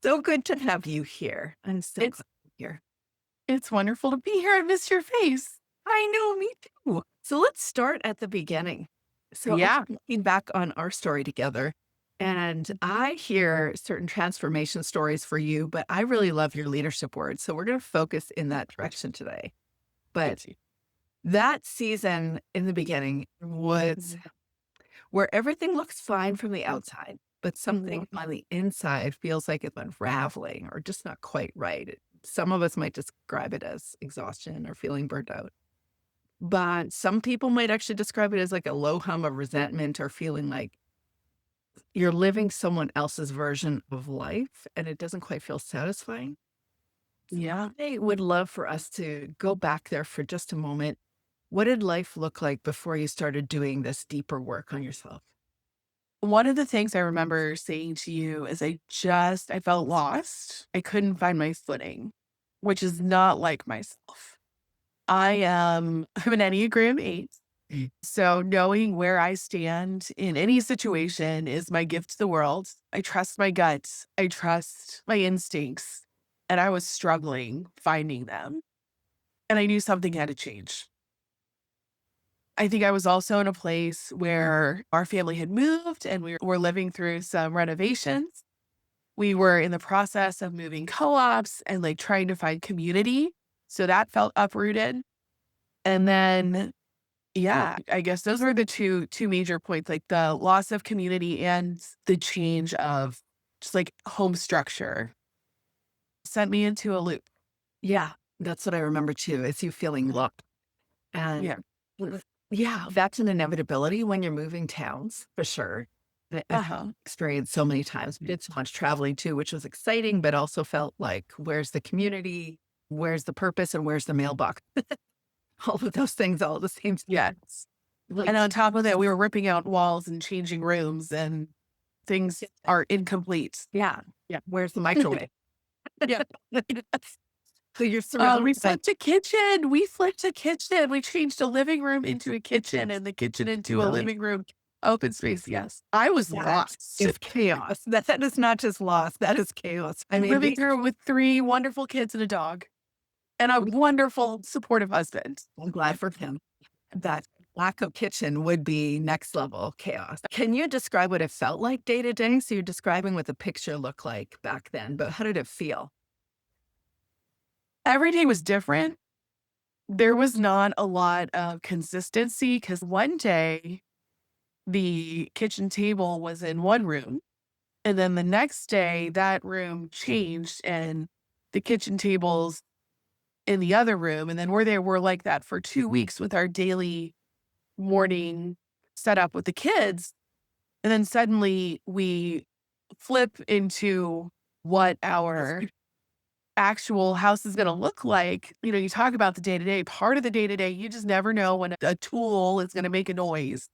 So good to have you here. I'm so It's glad you're here. it's wonderful to be here. I missed your face. I know, me too. So let's start at the beginning. So I'm Yeah. looking back on our story together, and I hear certain transformation stories for you, but I really love your leadership words. So we're going to focus in that direction today. But Thank you. that season in the beginning was where everything looks fine from the outside, but something on the inside feels like it's unraveling or just not quite right. Some of us might describe it as exhaustion or feeling burnt out, but some people might actually describe it as like a low hum of resentment or feeling like you're living someone else's version of life and it doesn't quite feel satisfying. So Yeah. I would love for us to go back there for just a moment. What did life look like before you started doing this deeper work on yourself? One of the things I remember saying to you is I felt lost. I couldn't find my footing, which is not like myself. I'm an Enneagram 8. Mm. So knowing where I stand in any situation is my gift to the world. I trust my guts. I trust my instincts. And I was struggling finding them. And I knew something had to change. I think I was also in a place where our family had moved and we were living through some renovations. We were in the process of moving co-ops and like trying to find community. So that felt uprooted. And then, yeah, I guess those were the two major points, like the loss of community and the change of just like home structure sent me into a loop. Yeah, that's what I remember too, is you feeling locked. And Yeah. yeah, that's an inevitability when you're moving towns for sure. I've Uh-huh. experienced so many times. We did so much traveling too, which was exciting, but also felt like, where's the community? Where's the purpose? And where's the mailbox? All of those things all at the same time. Yes. Like, And on top of that, we were ripping out walls and changing rooms and things are incomplete. yeah, Yeah. where's the microwave? Yeah. So you're surrounded We by, flipped a kitchen. We flipped a kitchen. We changed a living room into a kitchen and the kitchen into a really? living room open space. Yes. I was That lost. is chaos. That is not just loss, that is chaos. I mean, Living through with 3 wonderful kids and a dog and a wonderful supportive husband. I'm glad for him. That lack of kitchen would be next level chaos. Can you describe what it felt like day to day? So you're describing what the picture looked like back then, but how did it feel? Every day was different. There was not a lot of consistency because one day the kitchen table was in one room. And then the next day, that room changed and the kitchen tables in the other room. And then we're like that for 2 weeks with our daily morning setup with the kids. And then suddenly we flip into what our actual house is going to look like. You know, you talk about the day to day, part of the day to day, you just never know when a tool is going to make a noise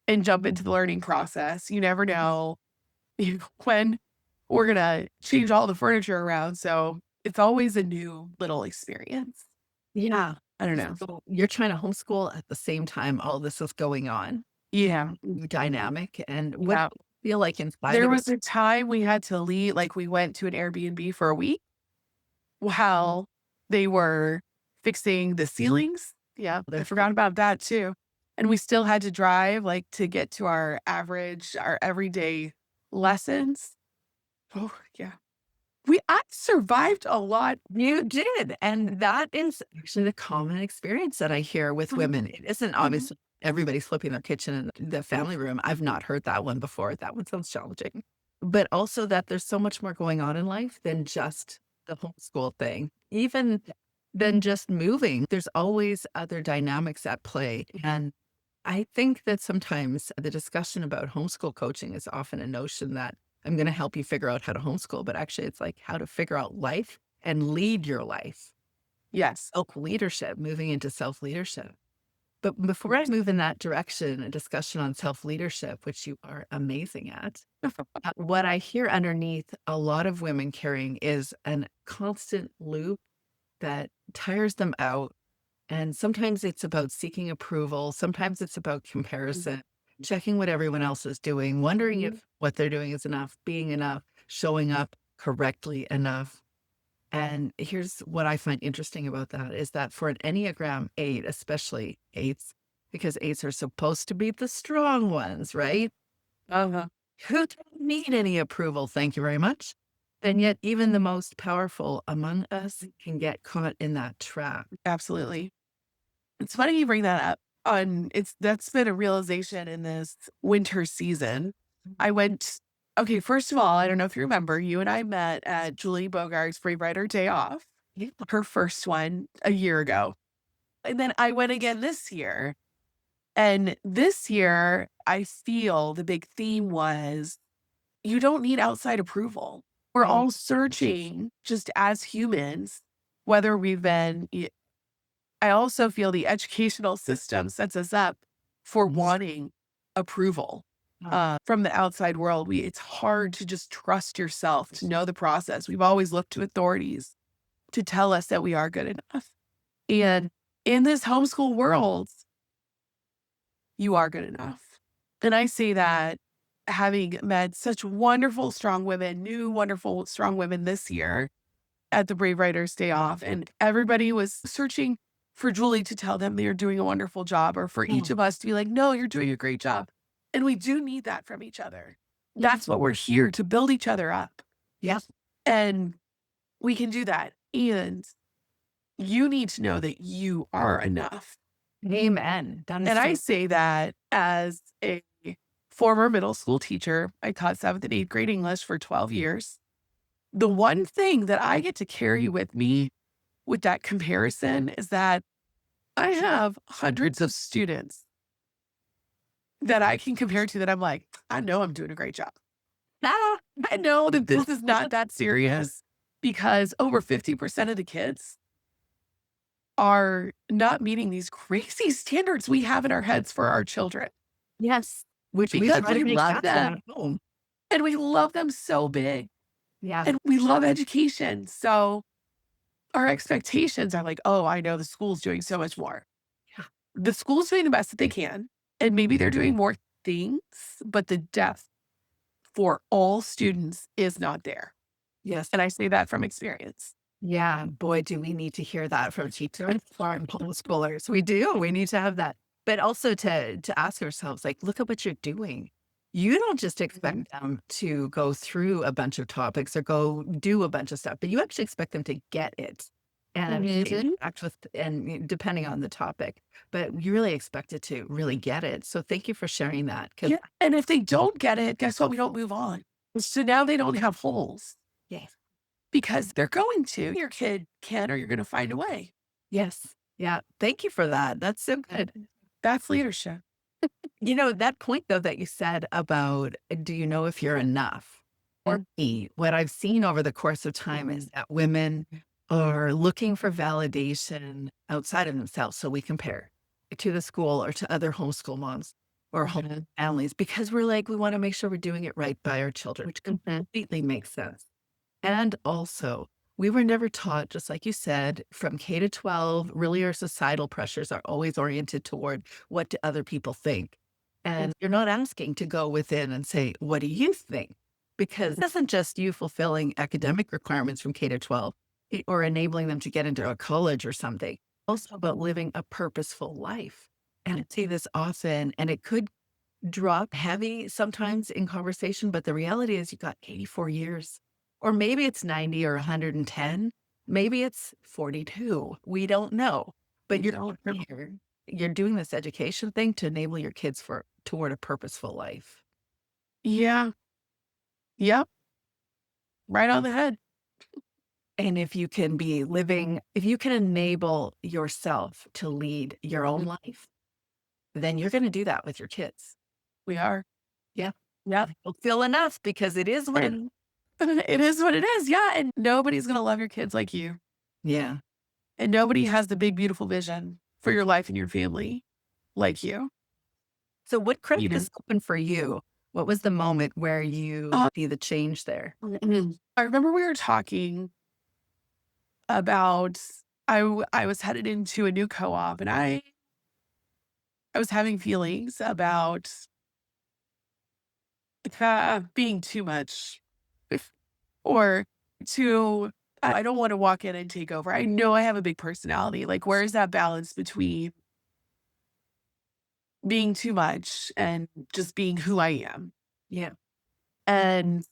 and jump into the learning process. You never know when we're gonna change all the furniture around, so it's always a new little experience. Yeah. I don't know. So you're trying to homeschool at the same time all this is going on. Yeah, Dynamic. And what do yeah. you feel like inside There of it? was a time we had to leave, like, we went to an Airbnb for a week while they were fixing the ceilings. Yeah, I forgot about that too, and we still had to drive, like, to get to our everyday lessons. Oh, yeah. I survived a lot. You did. And that is actually the common experience that I hear with Mhm, women. It isn't mhm. obviously everybody's flipping their kitchen in the family room. I've not heard that one before. That one sounds challenging. But also that there's so much more going on in life than just the homeschool thing. Even than just moving, there's always other dynamics at play. And I think that sometimes the discussion about homeschool coaching is often a notion that I'm going to help you figure out how to homeschool, but actually it's like how to figure out life and lead your life. Yes. Self leadership, moving into self leadership. But before I move in that direction, a discussion on self leadership, which you are amazing at, what I hear underneath a lot of women carrying is an constant loop that tires them out. And sometimes it's about seeking approval. Sometimes it's about comparison, checking what everyone else is doing, wondering Mhm. if what they're doing is enough, being enough, showing up. correctly enough. And here's what I find interesting about that is that for an Enneagram 8, especially 8s, because 8s are supposed to be the strong ones, right? Uh-huh. Who don't need any approval, thank you very much. And yet even the most powerful among us can get caught in that trap. Absolutely. It's funny you bring that up. That's been a realization in this winter season. I went Okay, first of all, I don't know if you remember, you and I met at Julie Bogart's Free Writer Day Off, Yeah. her first one a year ago. And then I went again this year. And this year, I feel the big theme was you don't need outside approval. We're Mm. all searching just as humans, whether we've been I also feel the educational system sets us up for wanting approval Oh, from the outside world. It's hard to just trust yourself to know the process. We've always looked to authorities to tell us that we are good enough. And in this homeschool world, you are good enough. And I say that having met such wonderful, strong women, new, wonderful, strong women this year at the Brave Writers Day Off, and everybody was searching for Julie to tell them they're doing a wonderful job, or for each mm. of us to be like, no, you're doing a great job. And we do need that from each other. That's what we're here to build each other up. Yes. And we can do that. And you need to know that you are enough. Amen. That is And I so say that as a former middle school teacher. I taught 7th and 8th grade English for 12 years. The one thing that I get to carry with me with that comparison is that I have hundreds of students that I can compare to that I'm like, I know I'm doing a great job. Ah, I know that this is not that serious because over 50% of the kids are not meeting these crazy standards we have in our heads for our children yes, which we because try to we make love happen them at home. and we love them so big Yeah. and we love education. So our expectations are like, oh, I know the school's doing so much more. Yeah. The school's doing the best that they can, and maybe they're doing more things, but the depth for all students is not there. Yes. And I say that from experience. Yeah, boy, do we need to hear that from teachers, from homeschoolers. We do. We need to have that. But also to ask ourselves, like, look at what you're doing. You don't just Mhm. expect them to go through a bunch of topics or go do a bunch of stuff, but you actually expect them to get it and Mhm. interact with and depending on the topic. But you really expect it to really get it. So thank you for sharing that. Because Yeah. And if they don't get it, guess what? We don't move on. So now they don't have holes yes. because they're going to. Your kid can, or you're going to find a way. Yes. Yeah. Thank you for that. That's so good. That's leadership. You know, that point though that you said about, do you know if you're enough? For me, what I've seen over the course of time is that women are looking for validation outside of themselves. So we compare to the school or to other homeschool moms or home families because we're like, we want to make sure we're doing it right by our children, which completely makes sense. And also, we were never taught, just like you said, from K to 12, really our societal pressures are always oriented toward what do other people think. And you're not asking to go within and say, what do you think? Because it isn't just you fulfilling academic requirements from K to 12 or enabling them to get into a college or something. Also about living a purposeful life. And I see this often, and it could drop heavy sometimes in conversation, but the reality is you got 84 years, or maybe it's 90 or 110, maybe it's 42. We don't know, but You you're don't know. here. You're doing this education thing to enable your kids for toward a purposeful life. Yeah. Yep. Right on the head. And if you can be living, if you can enable yourself to lead your own life, then you're going to do that with your kids. We are. Yeah. Yep. You'll feel enough because it is what it, And it is what it is. Yeah. And nobody's going to love your kids like you. yeah. And nobody has the big, beautiful vision for your life and your family like you. So what You cracked know, this open for you? What was the moment where you uh, see the change there? I remember we were talking about, I was headed into a new co-op and I was having feelings about being too much or to I don't want to walk in and take over. I know I have a big personality. Like, where is that balance between being too much and just being who I am? Yeah. And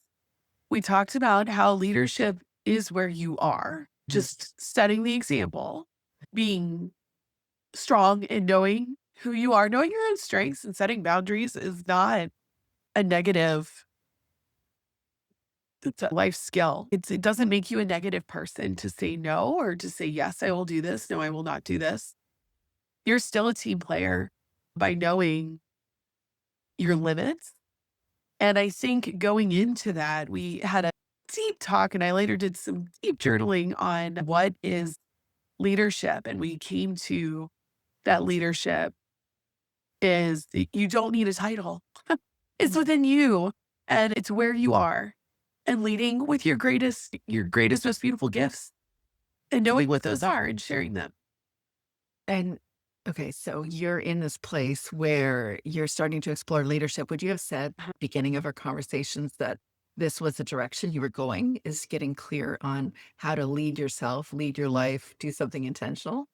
we talked about how leadership is where you are, just setting the example, being strong and knowing who you are, knowing your own strengths and setting boundaries is not a negative. It's a life skill. It doesn't make you a negative person to say no or to say, yes, I will do this. No, I will not do this. You're still a team player by knowing your limits. And I think going into that, we had a deep talk, and I later did some deep journaling on what is leadership. And we came to that leadership is you don't need a title. It's within you and it's where you are and leading with your greatest, most beautiful gifts and knowing what those are and sharing them. And okay, so you're in this place where you're starting to explore leadership. Would you have said beginning of our conversations that this was the direction you were going, is getting clear on how to lead yourself, lead your life, do something intentional?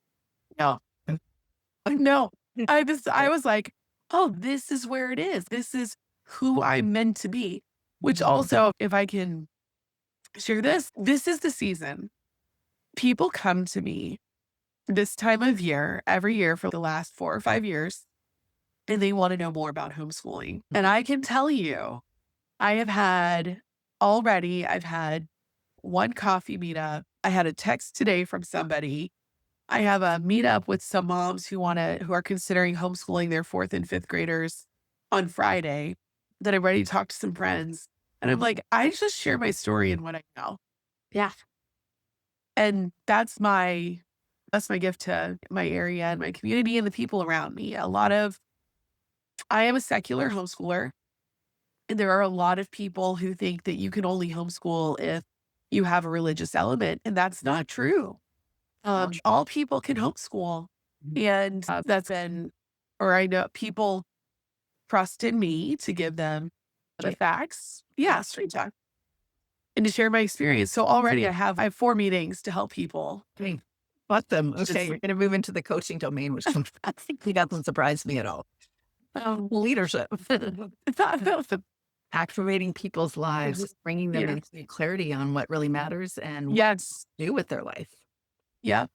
No, no. I was like, oh, this is where it is. This is who I'm meant to be. Which also, if I can share this, this is the season. People come to me this time of year, every year for the last 4 or 5 years, and they want to know more about homeschooling. And I can tell you, I've had one coffee meetup. I had a text today from somebody. I have a meetup with some moms who are considering homeschooling their fourth and fifth graders on Friday that I'm ready to talk to some friends. And I'm like, I just share my story and what I know. Yeah. And that's my gift to my area and my community and the people around me. I am a secular homeschooler, and there are a lot of people who think that you can only homeschool if you have a religious element, and that's not true. All people can homeschool, and that's been, or I know people trust in me to give them the facts. Yeah, straight talk, and to share my experience. So already I have 4 meetings to help people. Hey, bought them. Okay, Just you're going to move into the coaching domain, which I think doesn't surprise me at all. Leadership, it's not activating people's lives, bringing them yeah. into clarity on what really matters and what Yes. to do with their life. Yeah.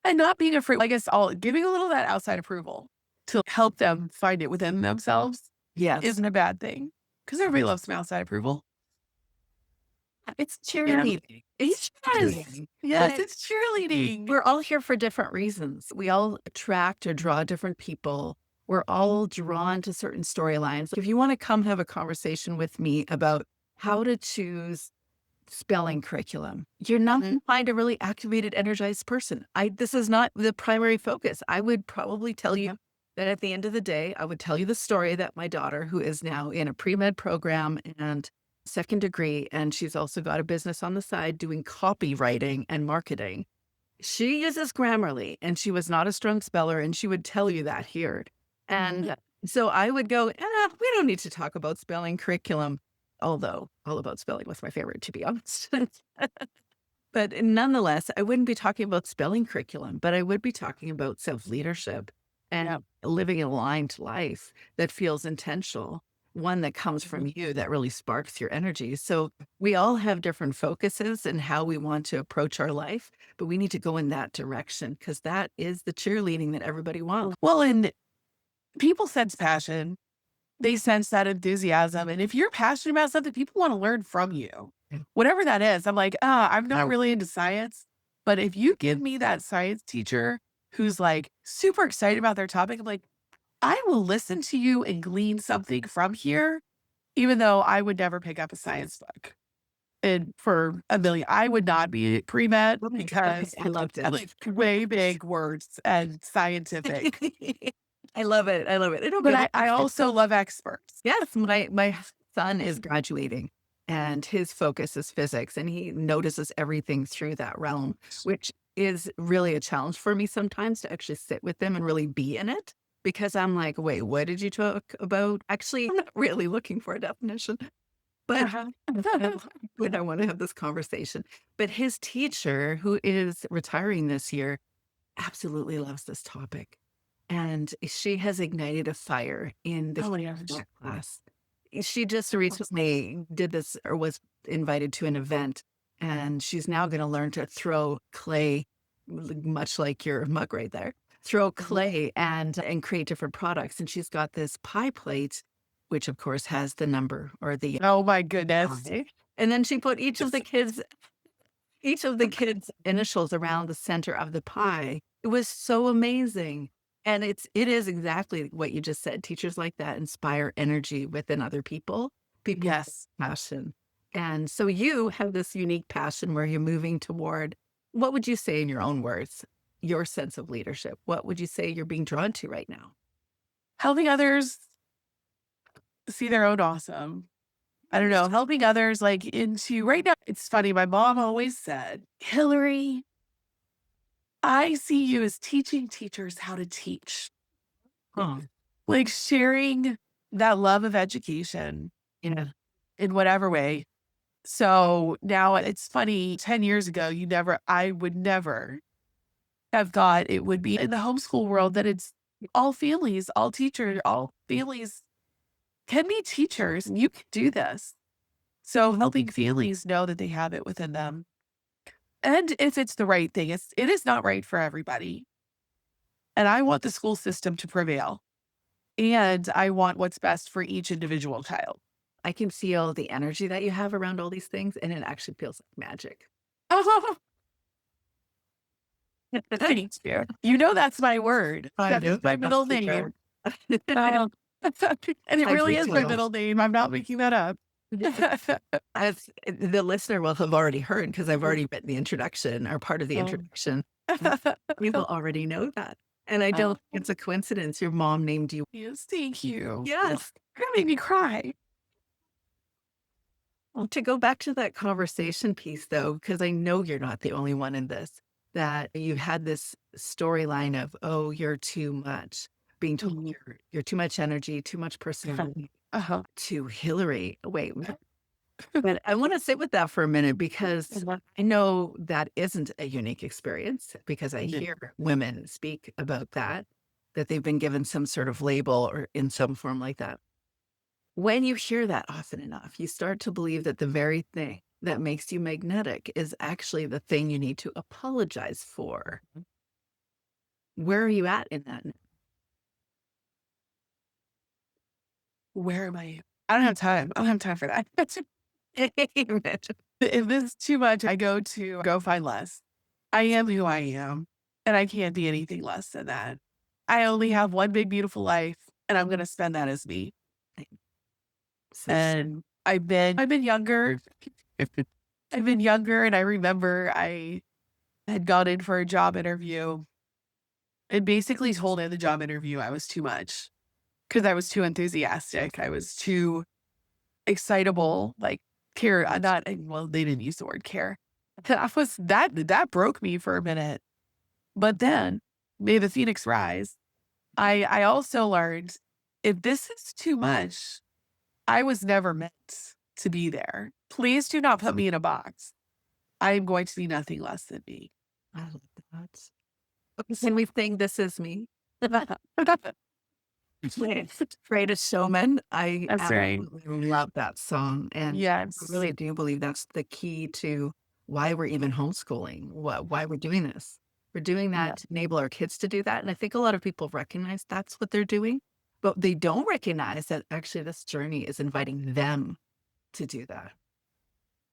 And not being afraid, I guess all giving a little of that outside approval to help them find it within themselves Yes. isn't a bad thing because everybody loves some outside approval. It's Yeah. cheerleading. It's Yes. cheerleading. Yes, But it's cheerleading. we're all here for different reasons. We all attract or draw different people. We're all drawn to certain storylines. If you want to come have a conversation with me about how to choose spelling curriculum, you're not going to find a really activated, energized person. This is not the primary focus. I would probably tell you that at the end of the day, I would tell you the story that my daughter, who is now in a pre-med program and second degree, and she's also got a business on the side doing copywriting and marketing. She uses Grammarly, and she was not a strong speller, and she would tell you that here. And so I would go, we don't need to talk about spelling curriculum, although All About Spelling was my favorite, to be honest. But nonetheless, I wouldn't be talking about spelling curriculum, but I would be talking about self-leadership and living an aligned life that feels intentional, one that comes from you that really sparks your energy. So we all have different focuses and how we want to approach our life, but we need to go in that direction because that is the cheerleading that everybody wants. Well, and people sense passion. They sense that enthusiasm. And if you're passionate about something, people want to learn from you. Whatever that is. I'm like, I'm not really into science. But if you give me that science teacher who's like super excited about their topic, I'm like, I will listen to you and glean something from here, even though I would never pick up a science book. And for a million, I would not be pre-med because I loved it. like way big words and scientific. I love it. I love it. It'll But go. I also love experts. Yes, my son is graduating and his focus is physics and he notices everything through that realm, which is really a challenge for me sometimes to actually sit with them and really be in it because I'm like, wait, what did you talk about? Actually, I'm not really looking for a definition. But Uh-huh. when I wanna have this conversation. But his teacher, who is retiring this year, absolutely loves this topic, and she has ignited a fire in the Oh my gosh. that class. She just recently did this or was invited to an event, and she's now gonna learn to throw clay, much like your mug right there, throw Mhm. clay and create different products, and she's got this pie plate, which, of course, has the number or the Oh my goodness. pie, and then she put each of the kids' initials around the center of the pie. It was so amazing. And it is exactly what you just said. Teachers like that inspire energy within other people, people with Yes. passion. And so you have this unique passion where you're moving toward what would you say in your own words, your sense of leadership? What would you say you're being drawn to right now? Helping others see their own awesome. I don't know, helping others like into right now. It's funny. My mom always said, Hillary, I see you as teaching teachers how to teach, Huh. like sharing that love of education Yeah. in whatever way. So now it's funny, 10 years ago, I would never have thought it would be in the homeschool world that it's all families, all teachers, all families can be teachers and you can do this. So helping families know that they have it within them. And if it's the right thing, it is not right for everybody. And I want the school system to prevail. And I want what's best for each individual child. I can feel the energy that you have around all these things, and it actually feels like magic. Thanks, dear. You know that's my word. I That's know. my That's middle for name. sure. Um, and it I really is my do middle name. I'm not making that up. As the listener will have already heard, because I've already written the introduction or part of the Um, introduction. We will already know that, and I don't oh, think it's a coincidence your mom named you. yes, thank you. Yes. You're gonna make me cry. Well, to go back to that conversation piece though, because I know you're not the only one in this, that you had this storyline of, "Oh, you're too much," being told Mhm. you're too much energy, too much personality, Uh-huh. to Hilary. Wait, but I wanna sit with that for a minute because I know that isn't a unique experience because I Mhm. hear women speak about that they've been given some sort of label or in some form like that. When you hear that often enough, you start to believe that the very thing that makes you magnetic is actually the thing you need to apologize for. Where are you at in that? Where am I? I don't have time. I don't have time for that. Imagine. If this is too much, I go find less. I am who I am, and I can't be anything less than that. I only have one big, beautiful life, and I'm gonna spend that as me. So And I've been younger. I've been younger, and I remember I had gone in for a job interview and basically told in the job interview I was too much because I was too enthusiastic. I was too excitable, like care. Not well, they didn't use the word care. That broke me for a minute. But then, may the phoenix rise. I also learned if this is too much, I was never meant to be there. Please do not put me in a box. I am going to be nothing less than me. I love that. Okay, can we sing "This Is Me"? Yes. Greatest Showman. I That's right. absolutely love that song, and I Yes. really do believe that's the key to why we're even homeschooling, why we're doing this. We're doing Yeah. that to enable our kids to do that, and I think a lot of people recognize that's what they're doing, but they don't recognize that actually this journey is inviting them to do that.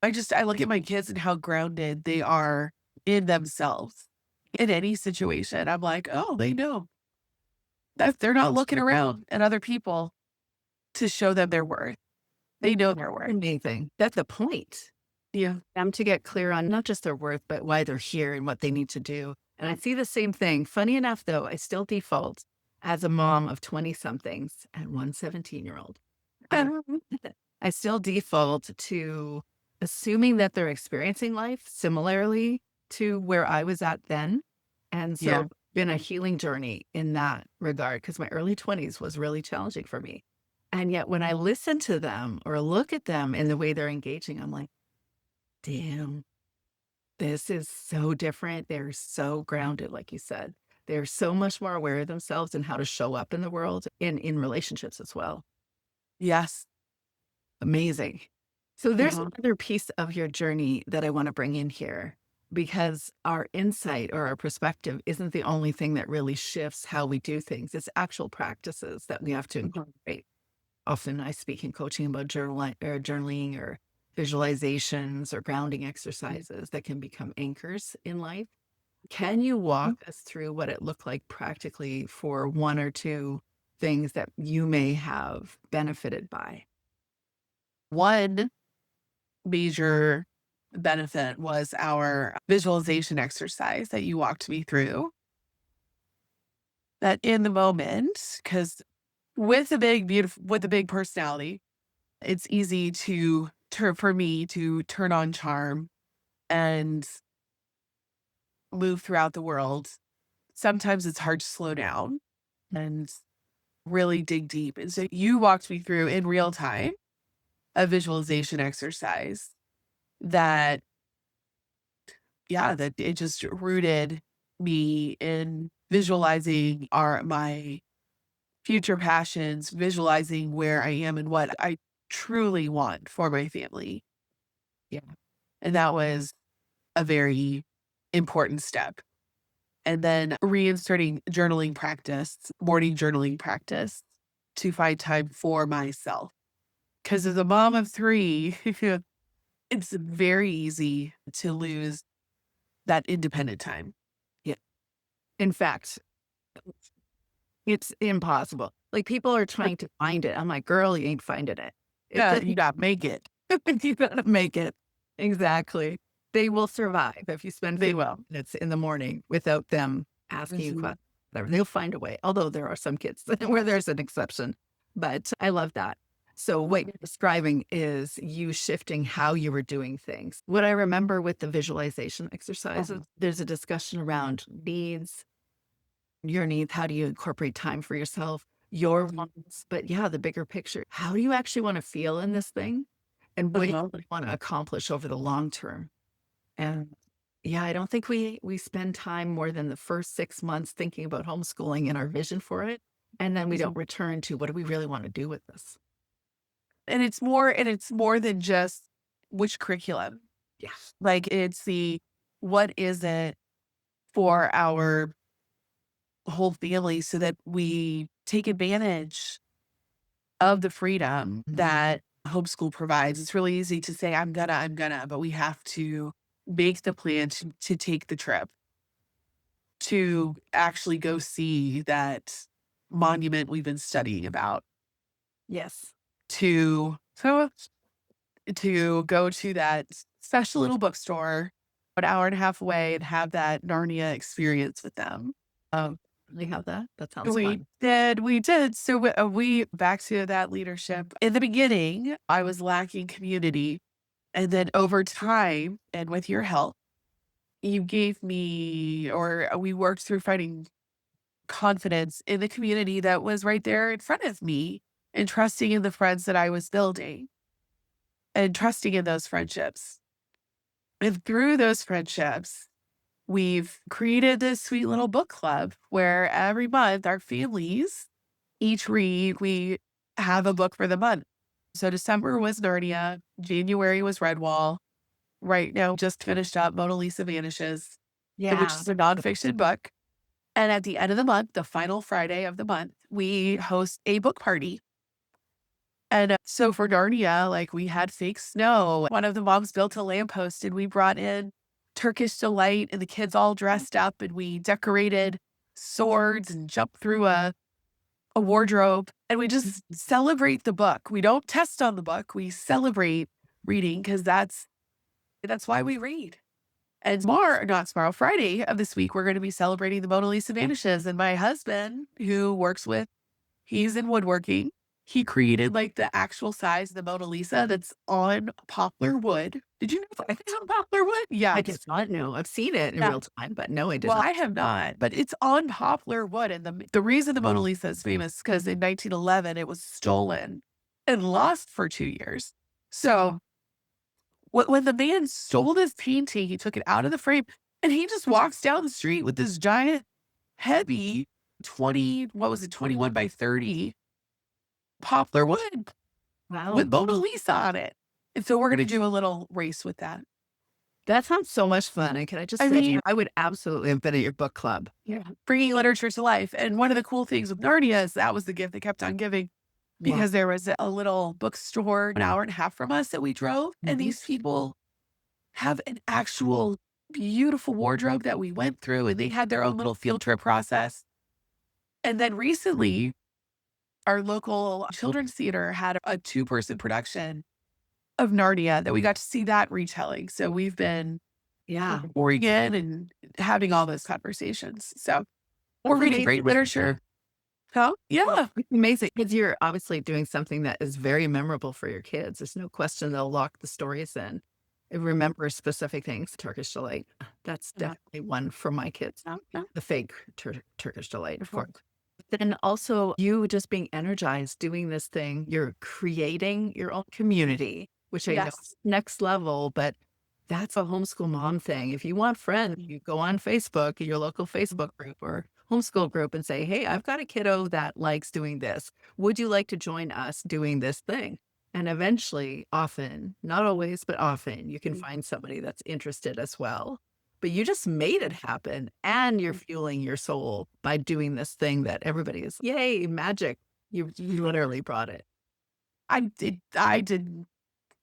I look at my kids and how grounded they are in themselves in any situation. I'm like, oh, they know that they're not looking around at other people to show them their worth. They know their worth. Amazing. That's the point. Yeah. Them to get clear on not just their worth, but why they're here and what they need to do. And I see the same thing. Funny enough, though, I still default as a mom of 20 somethings and one 17-year-old. I still default to assuming that they're experiencing life similarly to where I was at then. And Yeah. so been a healing journey in that regard because my early 20s was really challenging for me. And yet when I listen to them or look at them and the way they're engaging, I'm like, damn, this is so different. They're so grounded, like you said. They're so much more aware of themselves and how to show up in the world and in relationships as well. Yes. Amazing. So there's Uh-huh. another piece of your journey that I want to bring in here because our insight or our perspective isn't the only thing that really shifts how we do things. It's actual practices that we have to Uh-huh. incorporate. Often I speak in coaching about journaling or visualizations or grounding exercises that can become anchors in life. Can you walk us through what it looked like practically for one or two things that you may have benefited by? One major benefit was our visualization exercise that you walked me through. That in the moment, because with a big, beautiful, with a big personality, it's easy to turn for me to turn on charm and move throughout the world. Sometimes it's hard to slow down and really dig deep. And so you walked me through in real time a visualization exercise that, yeah, that it just rooted me in visualizing my future passions, visualizing where I am and what I truly want for my family. Yeah. And that was a very important step. And then reinserting journaling practice, morning journaling practice to find time for myself. Because as a mom of three, it's very easy to lose that independent time. Yeah. In fact, it's impossible. Like, people are trying to find it. I'm like, "Girl, you ain't finding it." It Yeah, doesn't you gotta make it. you gotta make it. Exactly. They will survive if you spend They 15 will. minutes in the morning without them asking you Mhm, questions, whatever. They'll find a way, although there are some kids where there's an exception, but I love that. So what you're describing is you shifting how you were doing things. What I remember with the visualization exercises, mhm, there's a discussion around needs, your needs, how do you incorporate time for yourself, your mhm, wants, but yeah, the bigger picture. How do you actually wanna feel in this thing? And what do uh-huh. you wanna accomplish over the long term? And yeah, I don't think we spend time more than the first 6 months thinking about homeschooling and our vision for it, and then we don't Mhm. return to what do we really wanna do with this? And it's more than just which curriculum. Yeah. Like, it's the what is it for our whole family so that we take advantage of the freedom that homeschool provides. It's really easy to say, I'm gonna, but we have to make the plan to take the trip, to actually go see that monument we've been studying about, Yes. to go to that special little bookstore an hour and a half away and have that Narnia experience with them. Um, They have that? That sounds we fun. did, we did. So we back to that leadership. In the beginning, I was lacking community, and then over time, and with your help, you gave me, or we worked through finding confidence in the community that was right there in front of me, and trusting in the friends that I was building, and trusting in those friendships. And through those friendships, we've created this sweet little book club where every month our families each read, we have a book for the month. So December was Narnia, January was Redwall. Right now, just finished up Mona Lisa Vanishes, which Yeah. is a nonfiction book. And at the end of the month, the final Friday of the month, we host a book party. And so for Narnia, like, we had fake snow. One of the moms built a lamppost and we brought in Turkish delight and the kids all dressed up and we decorated swords and jumped through a wardrobe and we just celebrate the book. We don't test on the book. We celebrate reading because that's why we read. And tomorrow, not tomorrow, Friday of this week, we're going to be celebrating the Mona Lisa Vanishes. And my husband, who works with, he's in woodworking. he created, like, the actual size of the Mona Lisa that's on poplar wood. Did you know that it's on poplar wood? I did Yes. not know. I've seen it in Yeah. real time, but no, I did Well, not. I have not, but it's on poplar wood, and the reason the Mona Lisa is famous because in 1911, it was stolen and lost for 2 years. So, when the man stole this painting, he took it out of the frame, and he just walks down the street with this giant, heavy 20 what was it, 21 by 30 poplar wood with Wow. Mona Lisa on it. And so we're gonna do a little race with that. That sounds so much fun, and can I just I say, mean, I would absolutely have been at your book club. yeah, bringing literature to life. And one of the cool things with Narnia is that was the gift that kept on giving Wow. because there was a little bookstore an hour and a half from us that we drove. And Mhm. these people have an actual beautiful wardrobe that we went through, and they had their own little field trip process. And then recently, our local children's theater had a two-person production of Narnia that we got to see that retelling. So we've been Yeah. Oregon and having all those conversations. So we're That's reading amazing. great literature. Huh? Yeah. It's amazing because you're obviously doing something that is very memorable for your kids. There's no question they'll lock the stories in. And remember specific things. Turkish delight. That's Yeah. definitely one for my kids. Yeah. Yeah. The fake Turkish delight, of Mhm. course. Then also you just being energized doing this thing. You're creating your own community, which I know is Yes. next level, but that's a homeschool mom thing. If you want friends, you go on Facebook, your local Facebook group or homeschool group and say, "Hey, I've got a kiddo that likes doing this. Would you like to join us doing this thing?" And eventually, often, not always, but often, you can Mm. find somebody that's interested as well. But you just made it happen and you're fueling your soul by doing this thing that everybody is, yay, magic. You literally brought it. I did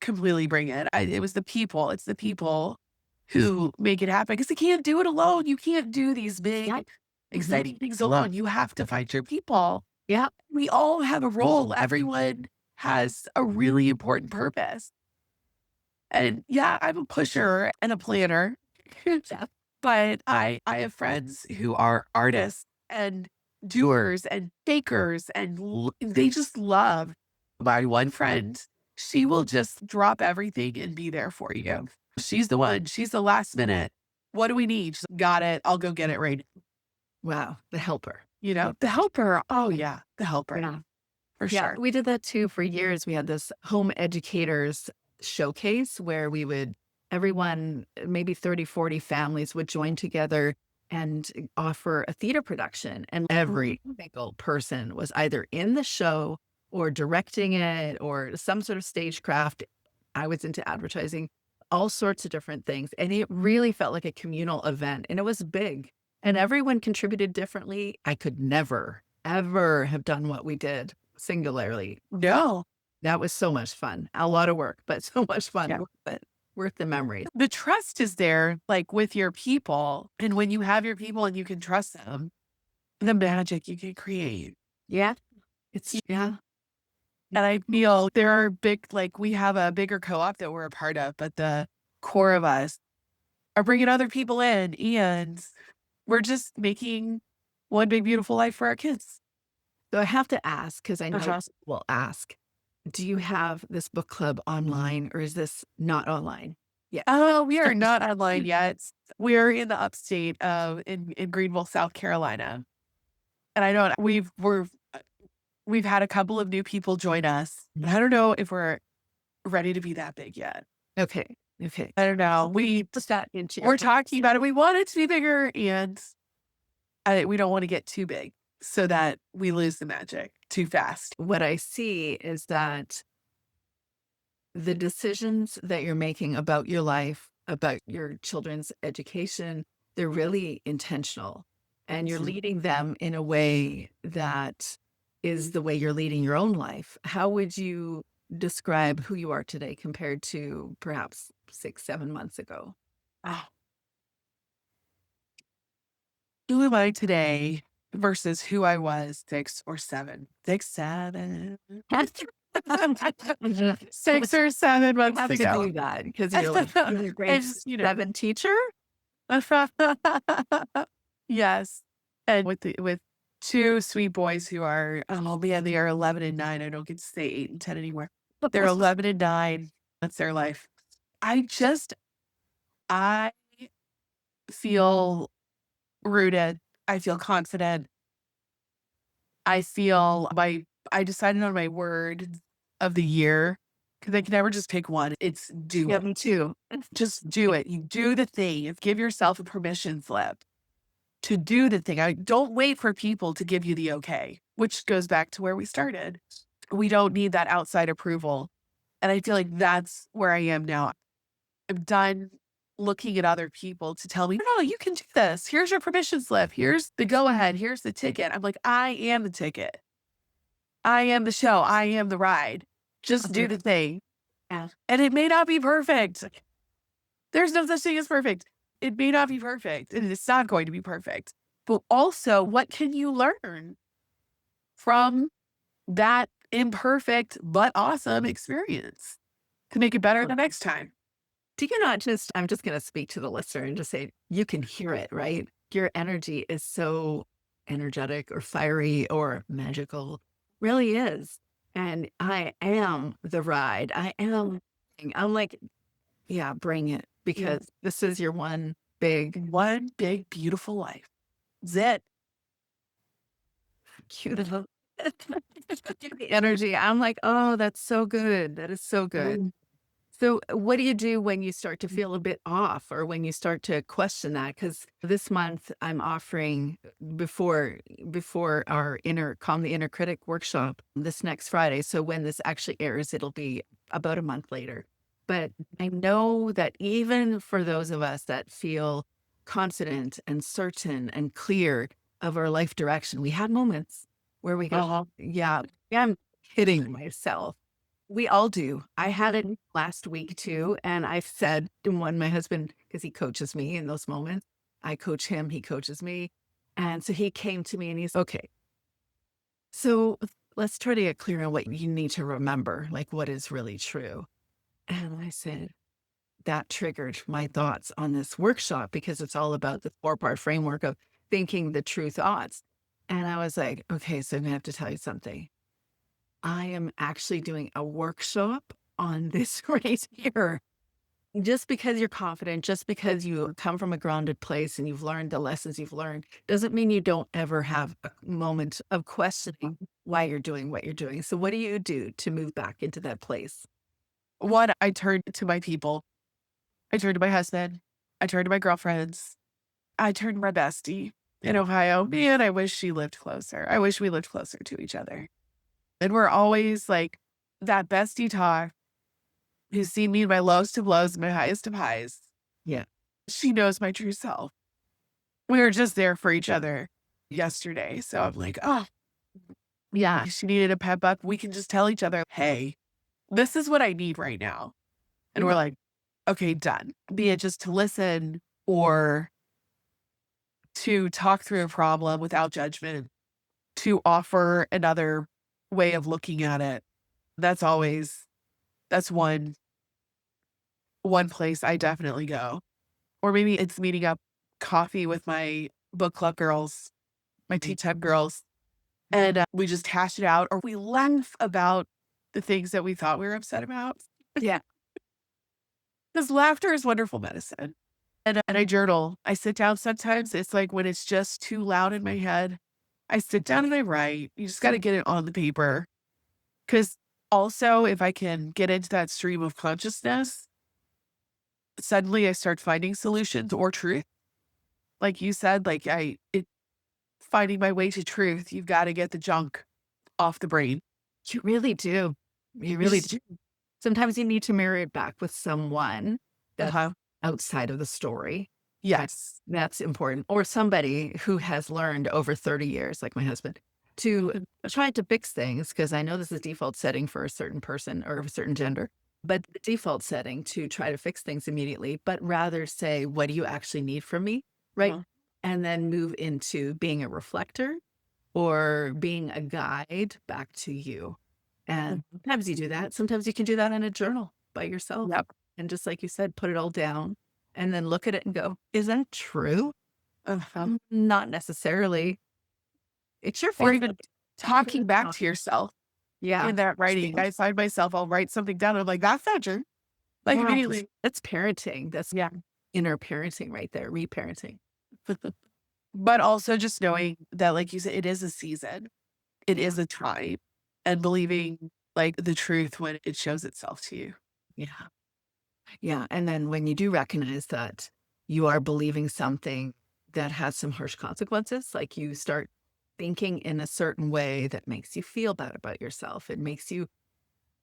completely bring it. It was the people. It's the people who make it happen because they can't do it alone. You can't do these big, Yeah. Mhm. exciting things alone. You have to find your people. Yeah. We all have a role. Everyone has a really important purpose. And yeah, I'm a pusher and a planner. Yeah. But I have friends who are artists and doers and bakers and they just love my one friend. She will just drop everything and be there for you. She's the one. She's the last minute. What do we need? She's, got it. I'll go get it right. Wow. The helper. You know, the helper. Oh yeah, the helper Yeah. for Yeah, sure. we did that too for years. We had this home educators showcase where we would everyone, maybe 30, 40 families would join together and offer a theater production. And every single person was either in the show or directing it or some sort of stagecraft. I was into advertising, all sorts of different things. And it really felt like a communal event and it was big. And everyone contributed differently. I could never, ever have done what we did singularly. No. That was so much fun. A lot of work, but so much fun. Yeah. Worth it. Worth the memories. The trust is there, like with your people. And when you have your people and you can trust them, the magic you can create. Yeah. It's yeah. And I feel there are big, like we have a bigger co-op that we're a part of, but the core of us are bringing other people in and we're just making one big beautiful life for our kids. So I have to ask, because I know Uh-huh. people will ask, do you have this book club online or is this not online? Yeah. Oh, we are not online yet. We're in the upstate of in Greenville, South Carolina. And I know we've had a couple of new people join us, but I don't know if we're ready to be that big yet. Okay. Okay. I don't know. Just that into your We're talking about it. We want it to be bigger, and we don't want to get too big so that we lose the magic too fast. what I see is that the decisions that you're making about your life, about your children's education, they're really intentional. And you're Mhm. leading them in a way that is the way you're leading your own life. How would you describe who you are today compared to perhaps 6, 7 months ago? Oh, who am I today versus who I was 6 or 7? 6, 7. 6 or 7 months Have to ago. do that because you're a grade And, 7 teacher? yes. And with 2 sweet boys who are, oh man, they are 11 and 9. I don't get to say 8 and 10 anymore. They're 11 and 9. That's their life. I just I feel rooted. I feel confident. I decided on my word of the year because I can never just pick one. It's do Yeah, it. me too. Just do it. You do the thing. Give yourself a permission slip to do the thing. I don't wait for people to give you the okay, which goes back to where we started. We don't need that outside approval. And I feel like that's where I am now. I'm done looking at other people to tell me, no, you can do this. Here's your permission slip. Here's the go ahead. Here's the ticket. I'm like, I am the ticket. I am the show. I am the ride. Just do the thing. Yeah. And it may not be perfect. There's no such thing as perfect. It may not be perfect, and it's not going to be perfect. But also, what can you learn from that imperfect but awesome experience to make it better the next time? Do you not just I'm just gonna speak to the listener and just say, you can hear it, right? Your energy is so energetic or fiery or magical, really is. And I am the ride. I'm like, yeah, bring it Yeah. because this is your one big One big, beautiful life. That's cute little energy. I'm like, oh, that's so good. That is so good. it. So, what do you do when you start to feel a bit off or when you start to question that? Because this month I'm offering before our inner calm the inner critic workshop this next Friday. So when this actually airs, it'll be about a month later. But I know that even for those of us that feel confident and certain and clear of our life direction, we had moments where we go, Uh-huh. yeah, I'm hitting myself. We all do. I had it last week too, and I've said to one my husband, because he coaches me in those moments, I coach him, he coaches me. And so he came to me and he's, okay, so let's try to get clear on what you need to remember, like what is really true. And I said, that triggered my thoughts on this workshop because it's all about the four-part framework of thinking the true thoughts. And I was like, okay, so I'm gonna have to tell you something. I am actually doing a workshop on this right here. Just because you're confident, just because you come from a grounded place and you've learned the lessons you've learned, doesn't mean you don't ever have a moment of questioning why you're doing what you're doing. So, what do you do to move back into that place? One, I turned to my people. I turned to my husband. I turned to my girlfriends. I turned to my bestie in Ohio. Man, I wish she lived closer. I wish we lived closer to each other. And we're always like that bestie talk who's seen me in my lowest of lows and my highest of highs. Yeah. She knows my true self. We were just there for each other yesterday. So I'm like, oh, yeah, she needed a pep up. We can just tell each other, hey, this is what I need right now. And we're like, okay, done. Be it just to listen or to talk through a problem without judgment, to offer another way of looking at it. That's always that's one place I definitely go. Or maybe it's meeting up coffee with my book club girls, my tea time girls, and we just hash it out or we laugh about the things that we thought we were upset about. Yeah. Because laughter is wonderful medicine. And I journal. I sit down sometimes. It's like when it's just too loud in my head, I sit down and I write. You just got to get it on the paper. Because also, if I can get into that stream of consciousness, suddenly I start finding solutions or truth. Like you said, finding my way to truth, you've got to get the junk off the brain. You really do. You You really just, do. Sometimes you need to mirror it back with someone that's uh-huh. outside of the story. Yes. That's important. Or somebody who has learned over 30 years, like my husband, to try to fix things because I know this is default setting for a certain person or a certain gender, but the default setting to try to fix things immediately, but rather say, what do you actually need from me? Right. Uh-huh. And then move into being a reflector or being a guide back to you. And sometimes you do that. Sometimes you can do that in a journal by yourself. Yep. And just like you said, put it all down and then look at it and go, is that true? Uh-huh. Not necessarily. It's your or family. even talking back to yourself Yeah. in that writing. I find myself, I'll write something down. I'm like, that's not true. Like Yeah. immediately. That's parenting. That's Yeah. inner parenting right there, reparenting. But also just knowing that, like you said, it is a season, it Yeah. is a time, and believing like the truth when it shows itself to you. Yeah. Yeah. And then when you do recognize that you are believing something that has some harsh consequences, like you start thinking in a certain way that makes you feel bad about yourself. It makes you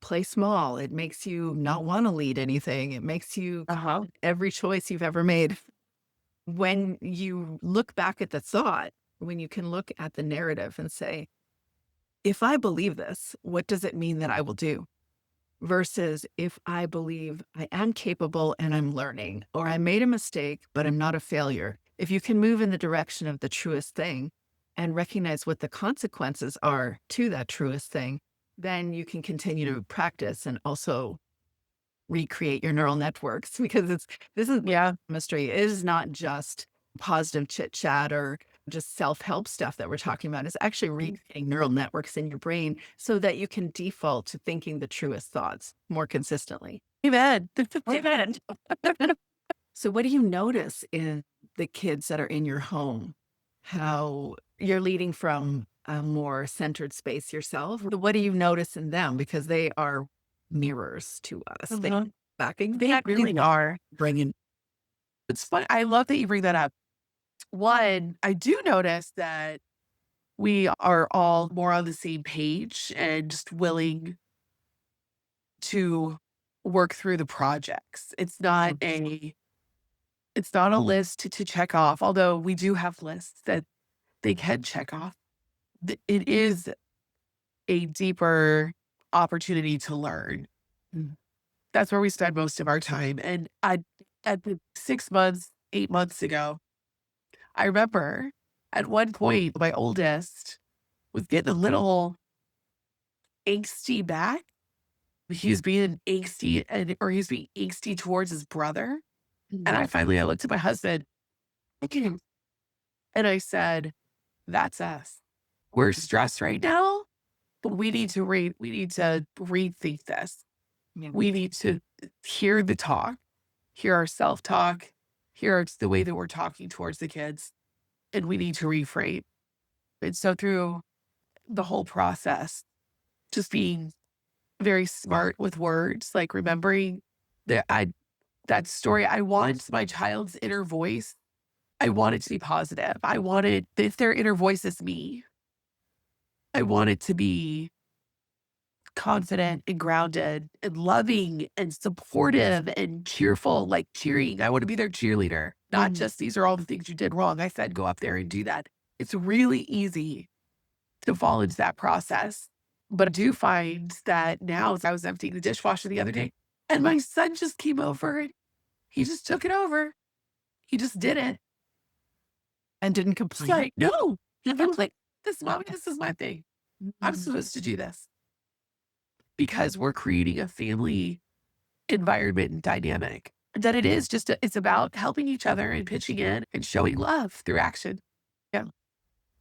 play small. It makes you not want to lead anything. It makes you Uh huh. every choice you've ever made. When you look back at the thought, when you can look at the narrative and say, if I believe this, what does it mean that I will do? Versus if I believe I am capable and I'm learning, or I made a mistake, but I'm not a failure. If you can move in the direction of the truest thing and recognize what the consequences are to that truest thing, then you can continue to practice and also recreate your neural networks because this is Yeah. chemistry. It is not just positive chit chat or just self-help stuff that we're talking about. It's actually recreating neural networks in your brain so that you can default to thinking the truest thoughts more consistently. Amen. Amen. So what do you notice in the kids that are in your home? How you're leading from a more centered space yourself? What do you notice in them? Because they are mirrors to us. They Uh-huh. back They exactly really are. bringing. It's fun. I love that you bring that up. One, I do notice that we are all more on the same page and just willing to work through the projects. It's not a list to check off, although we do have lists that they can check off. It is a deeper opportunity to learn. Mm. That's where we spend most of our time. And at the 6 months, 8 months ago, I remember at one point, my oldest was getting a little angsty back. He was being angsty or he was being angsty towards his brother. And I looked at my husband and I said, that's us. We're stressed right now, but we need to rethink this. Yeah. We need to hear the talk, hear our self-talk, hear the way that we're talking towards the kids, and we need to reframe. And so through the whole process, just being very smart with words, like remembering that story. I want my child's inner voice. I want it to be positive. I wanted, if their inner voice is me, I want it to be confident and grounded and loving and supportive and cheerful, like cheering. I want to be their cheerleader, not just these are all the things you did wrong. I said, go up there and do that. It's really easy to fall into that process. But I do find that now, as I was emptying the dishwasher the other day, and my son just came over and he just took it over. He just did it. And didn't It's complain. like, no, I'm like, this mommy, this is my thing. I'm supposed to do this because we're creating a family environment and dynamic that it is just, it's about helping each other and pitching in and showing love through action. Yeah.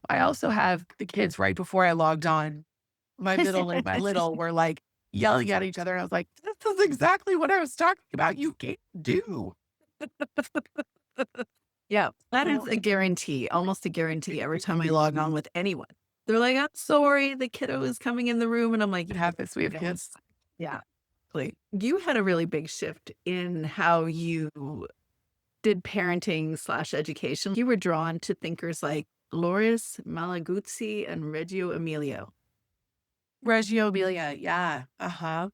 I also have the kids right before I logged on. My middle and my little were like yelling at each other. And I was like, this is exactly what I was talking about. You can't do. Yeah, that is a guarantee, almost a guarantee every time I log on with anyone. They're like, "I'm sorry, the kiddo is coming in the room," and I'm like, It happens. We have "Yeah, kids. yeah." Like, you had a really big shift in how you did parenting/education. You were drawn to thinkers like Loris Malaguzzi and Reggio Emilio. Reggio Emilia. Yeah. Uh huh.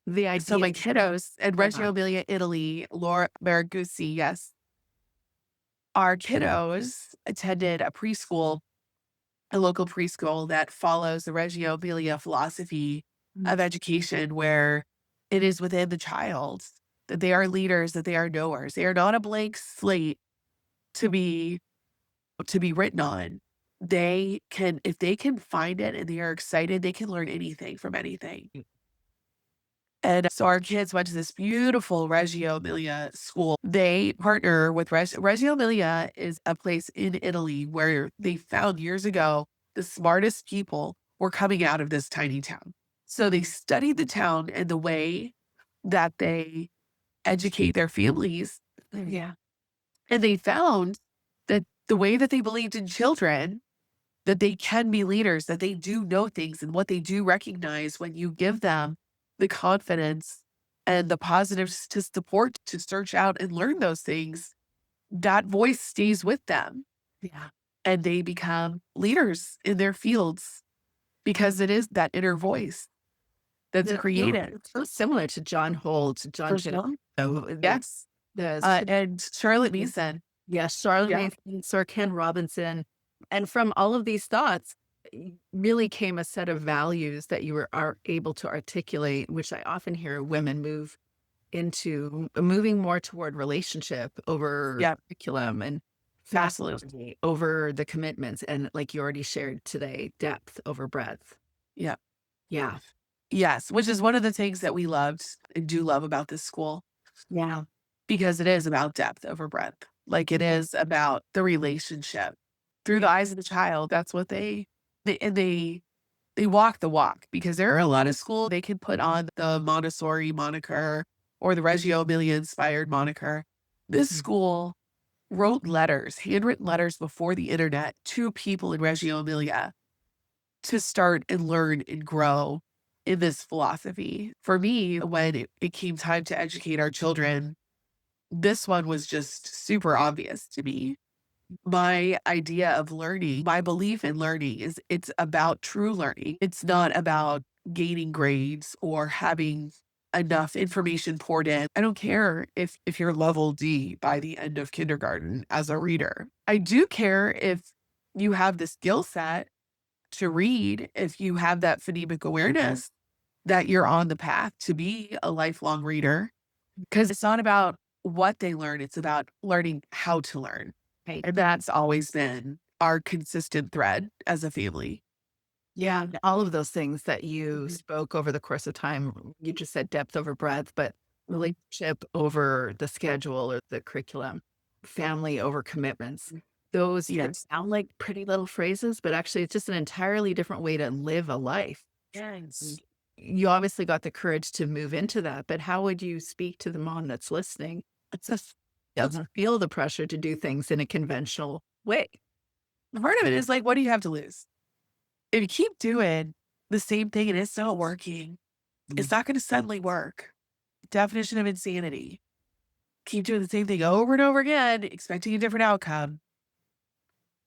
The So idea. my kiddos and Yeah. Reggio Emilia, Italy, Laura Maraguzzi. Yes. Our kiddos attended a local preschool that follows the Reggio Emilia philosophy of education, where it is within the child that they are leaders, that they are knowers. They are not a blank slate to be written on. They can, if they can find it and they are excited, they can learn anything from anything. And so our kids went to this beautiful Reggio Emilia school. They partner with Reggio Emilia is a place in Italy where they found years ago the smartest people were coming out of this tiny town. So they studied the town and the way that they educate their families. Yeah. And they found that the way that they believed in children, that they can be leaders, that they do know things and what they do recognize when you give them the confidence and the positives to support to search out and learn those things, that voice stays with them Yeah. and they become leaders in their fields because it is that inner voice that's created. It's so similar to John Holt, John For Chen sure. the Yes. the And Charlotte Mason. yeah, Charlotte Yeah. Mason, Sir Ken Robinson, and from all of these thoughts, really came a set of values that you are able to articulate, which I often hear women move into moving more toward relationship over Yeah. curriculum and Absolutely. faculty over the commitments, and like you already shared today, depth over breadth. Yeah. Yeah. Yes, which is one of the things that we loved and do love about this school Yeah. because it is about depth over breadth. Like it is about the relationship through the eyes of the child. That's what they walk the walk because there are a lot of schools they can put on the Montessori moniker or the Reggio Emilia inspired moniker. This Mhm. school wrote letters, handwritten letters before the internet to people in Reggio Emilia to start and learn and grow in this philosophy. For me, when it came time to educate our children, this one was just super obvious to me. My idea of learning, my belief in learning is it's about true learning. It's not about gaining grades or having enough information poured in. I don't care if you're level D by the end of kindergarten as a reader. I do care if you have the skill set to read, if you have that phonemic awareness that you're on the path to be a lifelong reader. Because it's not about what they learn, it's about learning how to learn. Right. And that's always been our consistent thread as a family. Yeah, all of those things that you Mhm. spoke over the course of time, you just said depth over breadth, but relationship over the schedule or the curriculum, family over commitments. Those could Yes. sound like pretty little phrases, but actually it's just an entirely different way to live a life. Yes. And you obviously got the courage to move into that, but how would you speak to the mom that's listening that doesn't feel the pressure to do things in a conventional way? Part of it is like, what do you have to lose? If you keep doing the same thing and it's not working, it's not going to suddenly work. Definition of insanity. Keep doing the same thing over and over again, expecting a different outcome.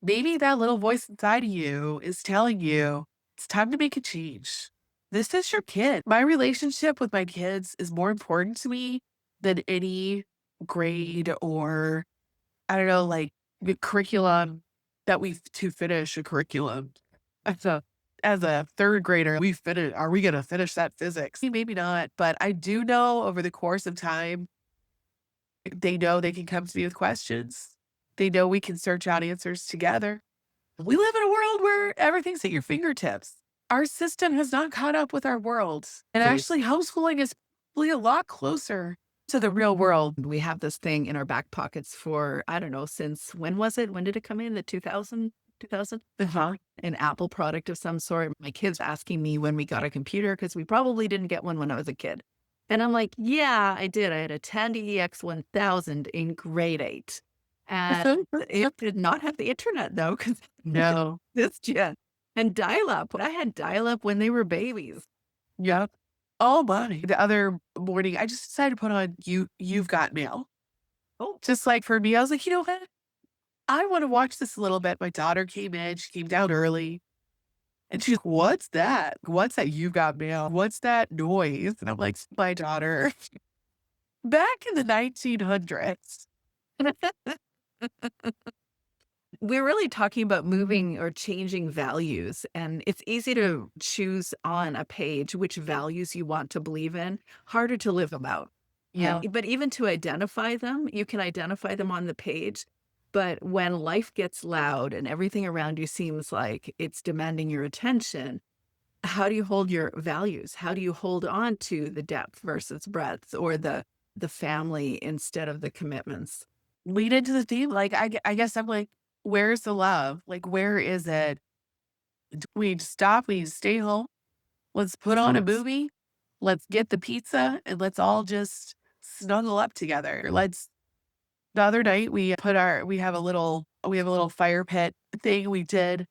Maybe that little voice inside of you is telling you it's time to make a change. This is your kid. My relationship with my kids is more important to me than any grade or, I don't know, like the curriculum that we to finish a curriculum. As a as a third grader, we finish are we gonna finish that physics? Maybe not, but I do know over the course of time, they know they can come to me with questions. They know we can search out answers together. We live in a world where everything's at your fingertips. Our system has not caught up with our world. And Please. actually, homeschooling is probably a lot closer to the real world. We have this thing in our back pockets for, I don't know, since when was it? When did it come in? The 2000? Uh-huh. An Apple product of some sort. My kids asking me when we got a computer because we probably didn't get one when I was a kid. And I'm like, yeah, I did. I had a Tandy EX1000 in grade 8. And it did not have the internet though, because No. this yet. And dial up. I had dial up when they were babies. Yep. Oh my. The other morning, I just decided to put on You've Got Mail. Oh, Just like for me, I was like, you know what? I want to watch this a little bit. My daughter came in, she came down early. And she's like, "What's that? What's that you got mail? What's that noise?" And I'm like, "My daughter." Back in the 1900s. we're really talking about moving or changing values, and it's easy to choose on a page which values you want to believe in, harder to live them out. Yeah. But even to identify them, you can identify them on the page. But when life gets loud and everything around you seems like it's demanding your attention, how do you hold your values? How do you hold on to the depth versus breadth or the family instead of the commitments? Lead into the theme. Like, I guess I'm like, where's the love? Like, where is it? We'd stop, we'd stay home, let's put on a movie, let's get the pizza, and let's all just snuggle up together. The other night, we have a little fire pit thing we did.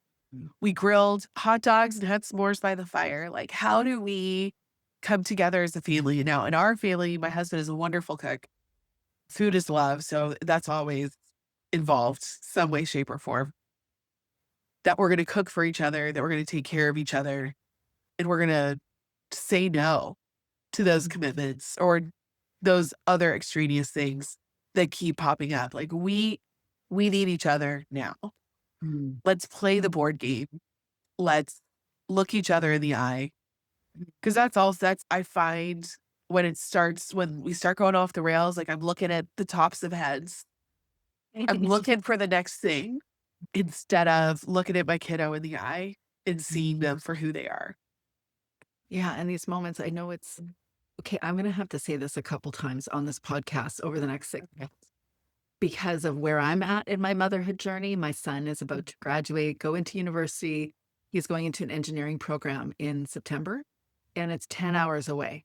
We grilled hot dogs and had s'mores by the fire. Like, how do we come together as a family? Now, in our family, my husband is a wonderful cook. Food is love, so that's always involved some way, shape, or form. That we're gonna cook for each other, that we're gonna take care of each other, and we're gonna say no to those commitments or those other extraneous things that keep popping up. Like, we need each other now. Mm. Let's play the board game. Let's look each other in the eye. Because that's I find when we start going off the rails, like, I'm looking at the tops of heads. I'm looking for the next thing instead of looking at my kiddo in the eye and seeing them for who they are. Yeah, and these moments, I know it's okay, I'm gonna have to say this a couple times on this podcast over the next 6 months because of where I'm at in my motherhood journey. My son is about to graduate, go into university. He's going into an engineering program in September, and it's 10 hours away.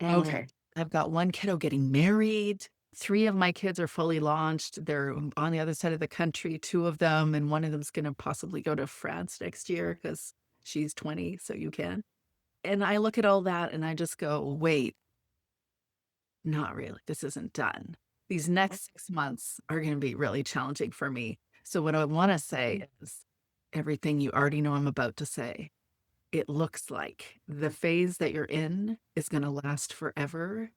And Okay. I've got one kiddo getting married. 3 of my kids are fully launched. They're on the other side of the country, 2 of them, and one of them's gonna possibly go to France next year because she's 20, so you can. And I look at all that and I just go, "Wait, not really. This isn't done." These next 6 months are gonna be really challenging for me. So what I wanna say is everything you already know I'm about to say. It looks like the phase that you're in is gonna last forever,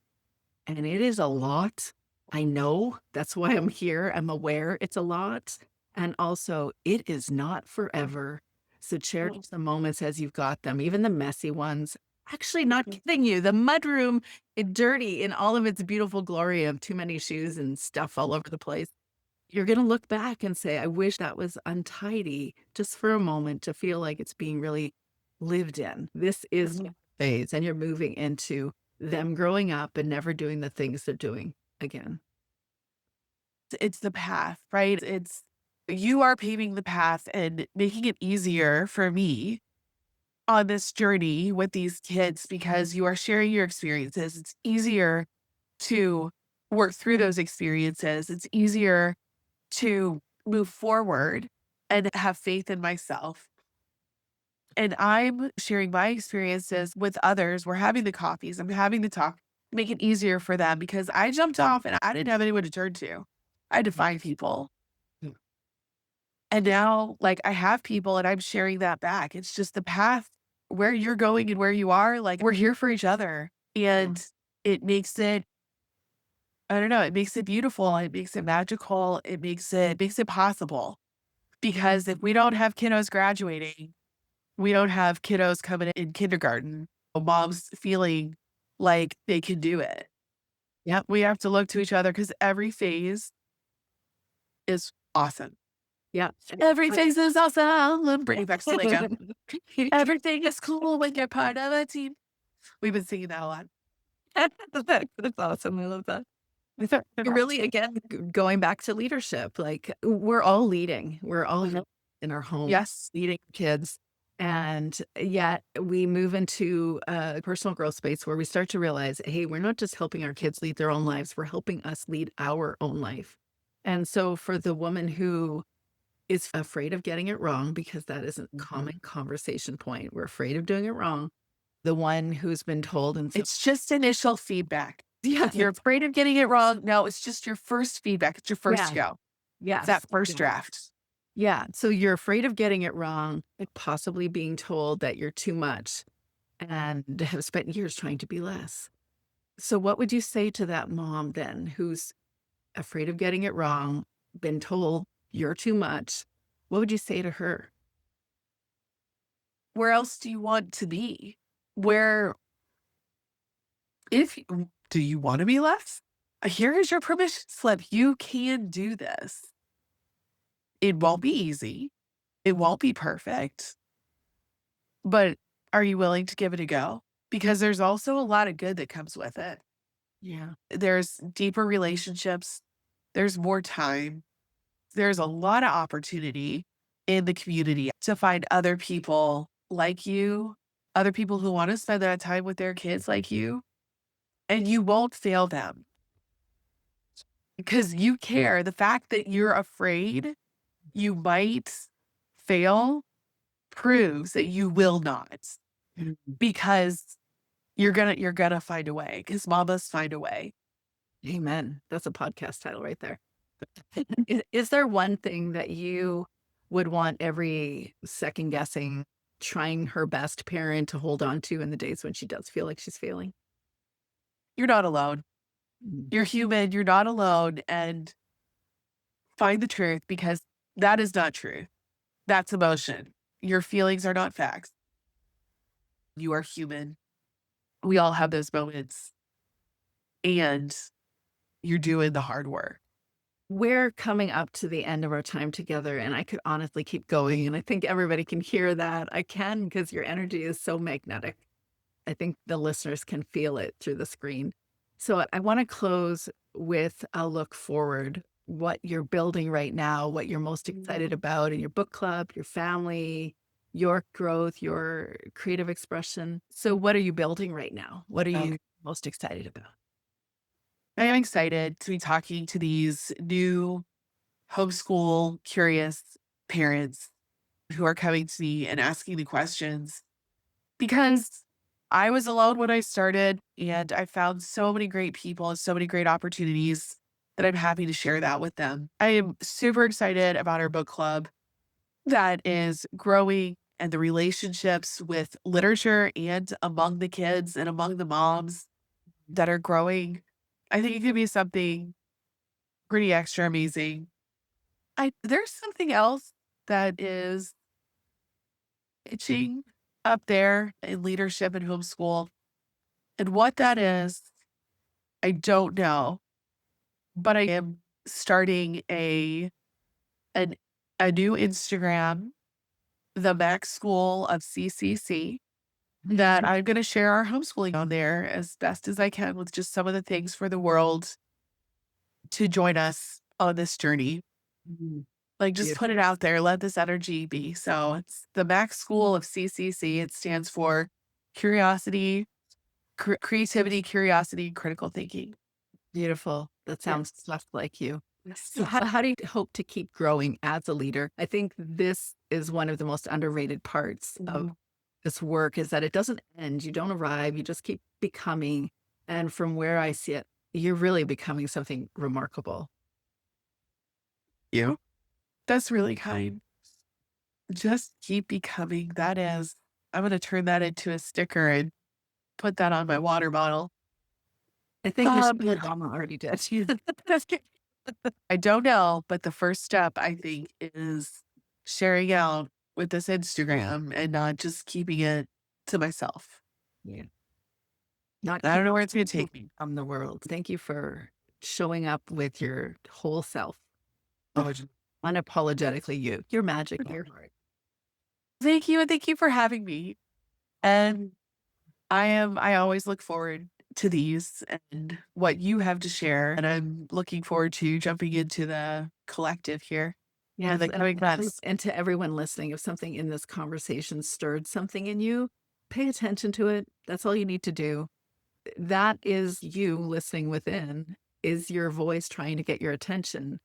and it is a lot. I know. That's why I'm here. I'm aware it's a lot. And also, it is not forever. So cherish the moments as you've got them, even the messy ones. Actually, not kidding you. The mudroom, dirty in all of its beautiful glory of too many shoes and stuff all over the place. You're going to look back and say, I wish that was untidy just for a moment to feel like it's being really lived in. This is the phase, and you're moving into them growing up and never doing the things they're doing again. It's the path, right? It's you are paving the path and making it easier for me on this journey with these kids because you are sharing your experiences. It's easier to work through those experiences. It's easier to move forward and have faith in myself. And I'm sharing my experiences with others. We're having the coffees. I'm having the talk, make it easier for them because I jumped off and I didn't have anyone to turn to. I had to find people. Mm. And now, like, I have people and I'm sharing that back. It's just the path where you're going and where you are. Like, we're here for each other. And it makes it, I don't know, it makes it beautiful. It makes it magical. Makes it possible. Because if we don't have kiddos graduating, we don't have kiddos coming in kindergarten, moms feeling like they can do it. Yep. We have to look to each other because every phase is awesome. Yeah. Every phase is awesome. Bring it back to Lego. Everything is cool when you're part of a team. We've been singing that a lot. That's awesome. I love that. Really, again, going back to leadership, like we're all leading. We're all in our home Yes. leading kids. And yet we move into a personal growth space where we start to realize, hey, we're not just helping our kids lead their own lives, we're helping us lead our own life. And so for the woman who is afraid of getting it wrong, because that is a common conversation point, we're afraid of doing it wrong. The one who's been told, and so, It's just initial feedback. yeah, You're afraid of getting it wrong. No, it's just your first feedback. It's your first yeah, go. It's yes. that first draft. Yeah, so you're afraid of getting it wrong, and possibly being told that you're too much and have spent years trying to be less. So what would you say to that mom then who's afraid of getting it wrong, been told you're too much? What would you say to her? Where else do you want to be? Where if do you want to be less? Here is your permission slip. You can do this. It won't be easy. It won't be perfect. But are you willing to give it a go? Because there's also a lot of good that comes with it. Yeah. There's deeper relationships. There's more time. There's a lot of opportunity in the community to find other people like you, other people who want to spend that time with their kids like you, and you won't fail them because you care. The fact that you're afraid you might fail proves that you will not Mhm. because you're gonna find a way because mamas find a way. Amen. That's a podcast title right there. Is there one thing that you would want every second guessing, trying her best parent to hold on to in the days when she does feel like she's failing? You're not alone. Mm. You're human. You're not alone. And find the truth because that is not truth. That's emotion. Your feelings are not facts. You are human. We all have those moments, and you're doing the hard work. We're coming up to the end of our time together, and I could honestly keep going, and I think everybody can hear that. I can because your energy is so magnetic. I think the listeners can feel it through the screen. So I want to close with a look forward, what you're building right now, what you're most excited about in your book club, your family, your growth, your creative expression. So what are you building right now? What are Okay. you most excited about? I am excited to be talking to these new homeschool curious parents who are coming to me and asking the questions because I was alone when I started and I found so many great people and so many great opportunities that I'm happy to share that with them. I am super excited about our book club that is growing and the relationships with literature and among the kids and among the moms that are growing. I think it could be something pretty extra amazing. I There's something else that is itching up there in leadership and homeschool. And what that is, I don't know, but I am starting an a new Instagram, the Mac School of CCC, that I'm going to share our homeschooling on there as best as I can with just some of the things for the world to join us on this journey. Mhm. Like, just put Beautiful. it out there, let this energy be. So it's the Mac School of CCC. It stands for curiosity, creativity, curiosity, critical thinking. Beautiful. That sounds Yes. just like you. Yes. So how do you hope to keep growing as a leader? I think this is one of the most underrated parts of Mhm. this work is that it doesn't end. You don't arrive, you just keep becoming. And from where I see it, you're really becoming something remarkable. You. That's really kind. Just keep becoming. That is, I'm going to turn that into a sticker and put that on my water bottle. I think Um, Michelle Obama already did. I don't know, but the first step I think is sharing out with this Instagram and not just keeping it to myself. Yeah. Not I don't keep know where it's going to take me. from the world. Thank you for showing up with your whole self. Unapologetically you. You're magic in your heart. Thank you, and thank you for having me. And I always look forward to these and what you have to share, and I'm looking forward to jumping into the collective here in Yes, the coming months. and to everyone listening, if something in this conversation stirred something in you, pay attention to it. That's all you need to do. That is you listening within, is your voice trying to get your attention.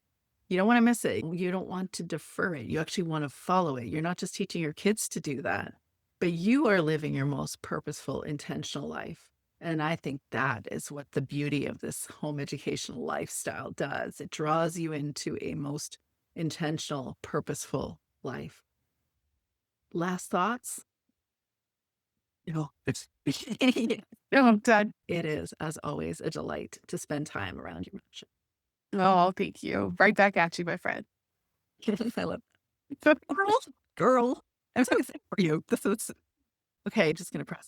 You don't want to miss it. You don't want to defer it. You actually want to follow it. You're not just teaching your kids to do that, but you are living your most purposeful, intentional life. And I think that is what the beauty of this home educational lifestyle does. It draws you into a most intentional, purposeful life. Last thoughts? No, it's no, I'm done. It is, as always, a delight to spend time around your passion. Oh, thank you. Right back at you, my friend. I love that. Girl, girl. I'm so excited for you. This is okay. Just gonna press.